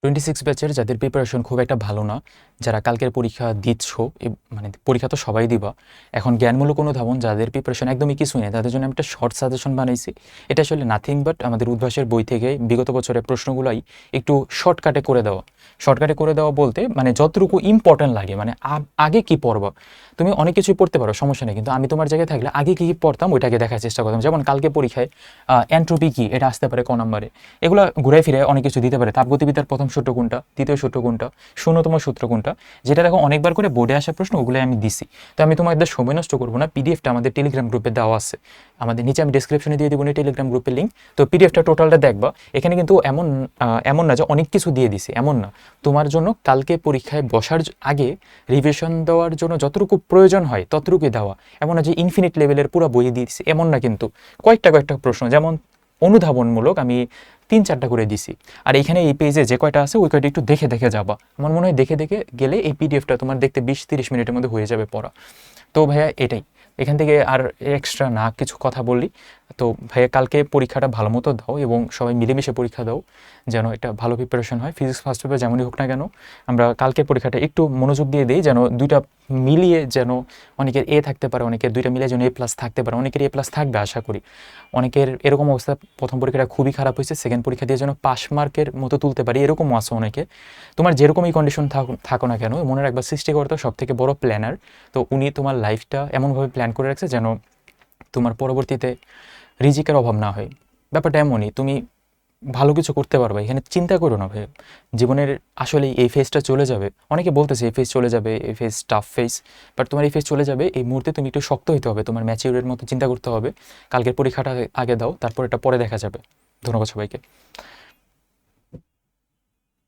26 ব্যাচের যাদের প্রিপারেশন খুব একটা ভালো না, যারা কালকের পরীক্ষা দিচ্ছ, মানে পরীক্ষা তো সবাই দিবা, এখন জ্ঞানমূলক অনুধাবন যাদের প্রিপারেশন একদমই কিছুই নেই, তাদের জন্য আমি একটা শর্ট সাজেশন বানাইছি। এটা আসলে নাথিং বাট আমাদের উদ্ভাসের বই থেকে বিগত বছরের প্রশ্নগুলাই একটু শর্টকাটে করে দেওয়া। শর্টকাটে করে দেওয়া বলতে মানে যতটুকু ইম্পর্ট্যান্ট লাগে, মানে আগে কি পড়বা, তুমি অনেক কিছুই পড়তে পারো, সমস্যা নেই, কিন্তু আমি তোমার জায়গায় থাকলে আগে কী কী পড়তাম ওইটাকে দেখার চেষ্টা করতাম। যেমন কালকে পরীক্ষায় এন্ট্রপি কি এটা আসতে পারে ক নম্বরে, এগুলো ঘুরে ফিরে অনেক কিছু দিতে পারে। তাপগতিবিদ্যার প্রথম সূত্র কোনটা, দ্বিতীয় সূত্র কোনটা, শূন্যতম সূত্র কোনটা, যেটা দেখো অনেকবার করে বোর্ডে আসা প্রশ্ন, ওগুলো আমি দিছি। তো আমি তোমাদের সময় নষ্ট করবো না, পিডিএফটা আমাদের টেলিগ্রাম গ্রুপে দেওয়া আছে, আমাদের নিচে আমি ডিসক্রিপশনে দিয়ে দেবো টেলিগ্রাম গ্রুপের লিঙ্ক। তো পিডিএফটা টোটালটা দেখবা। এখানে কিন্তু এমন না যে অনেক কিছু দিয়ে দিছি, এমন না। তোমার জন্য কালকে পরীক্ষায় বসার আগে রিভিশন দেওয়ার জন্য যতটুকু প্রয়োজন হয় ততটুকুই দেওয়া। এমন না যে ইনফিনিট লেভেলের পুরো বই দিয়ে দিছি, এমন না। কিন্তু কয়েকটা প্রশ্ন যেমন অনুধাবনমূলক আমি 3-4টা করে দিছি। আর এইখানে এই পেজে যে কয়টা আছে ওই কয়টা একটু দেখে দেখে যাবা। আমার মনে হয় দেখে দেখে গেলে এই পিডিএফটা তোমার দেখতে 20-30 মিনিটের মধ্যে হয়ে যাবে পড়া। তো ভাইয়া এটাই, এখান থেকে আর এক্সট্রা না কিছু কথা বললি। তো ভাইয়া কালকে পরীক্ষাটা ভালো মতো দাও এবং সবাই মিলেমিশে পরীক্ষা দাও, যেন একটা ভালো প্রিপারেশন হয়। ফিজিক্স ফার্স্ট পেপার যেমনই হোক না কেন, আমরা কালকের পরীক্ষাটা একটু মনোযোগ দিয়ে দিই, যেন দুইটা মিলিয়ে, যেন অনেকের এ থাকতে পারে, অনেকের দুইটা মিলিয়ে যেন A+ থাকতে পারে, অনেকের A+ থাকবে আশা করি। অনেকের এরকম অবস্থা, প্রথম পরীক্ষাটা খুবই খারাপ হয়েছে, সেকেন্ড পরীক্ষা দিয়ে যেন পাস মার্কের মতো তুলতে পারি, এরকমও আছে অনেকে। তোমার যেরকমই কন্ডিশন থাকো না কেন, মনে রাখবা সৃষ্টিকর্তা সব থেকে বড় প্ল্যানার। তো উনি তোমার লাইফটা এমনভাবে প্ল্যান করে রাখছে যেন তোমার পরবর্তীতে রিজিকের অভাব না হয়। ব্যাপারটা এমনই, তুমি ভালো কিছু করতে পারবে, এখানে চিন্তা করো না ভাই। জীবনের আসলে এই ফেজটা চলে যাবে, অনেকে বলতেছে এই ফেজ চলে যাবে, এই ফেজ টাফ ফেজ, বাট তোমার এই ফেজ চলে যাবে। এই মুহূর্তে তুমি একটু শক্ত হতে হবে, তোমার ম্যাচিউরের মতো চিন্তা করতে হবে। কালকের পরীক্ষাটা আগে দাও, তারপর এটা পরে দেখা যাবে। ধন্যবাদ সবাইকে।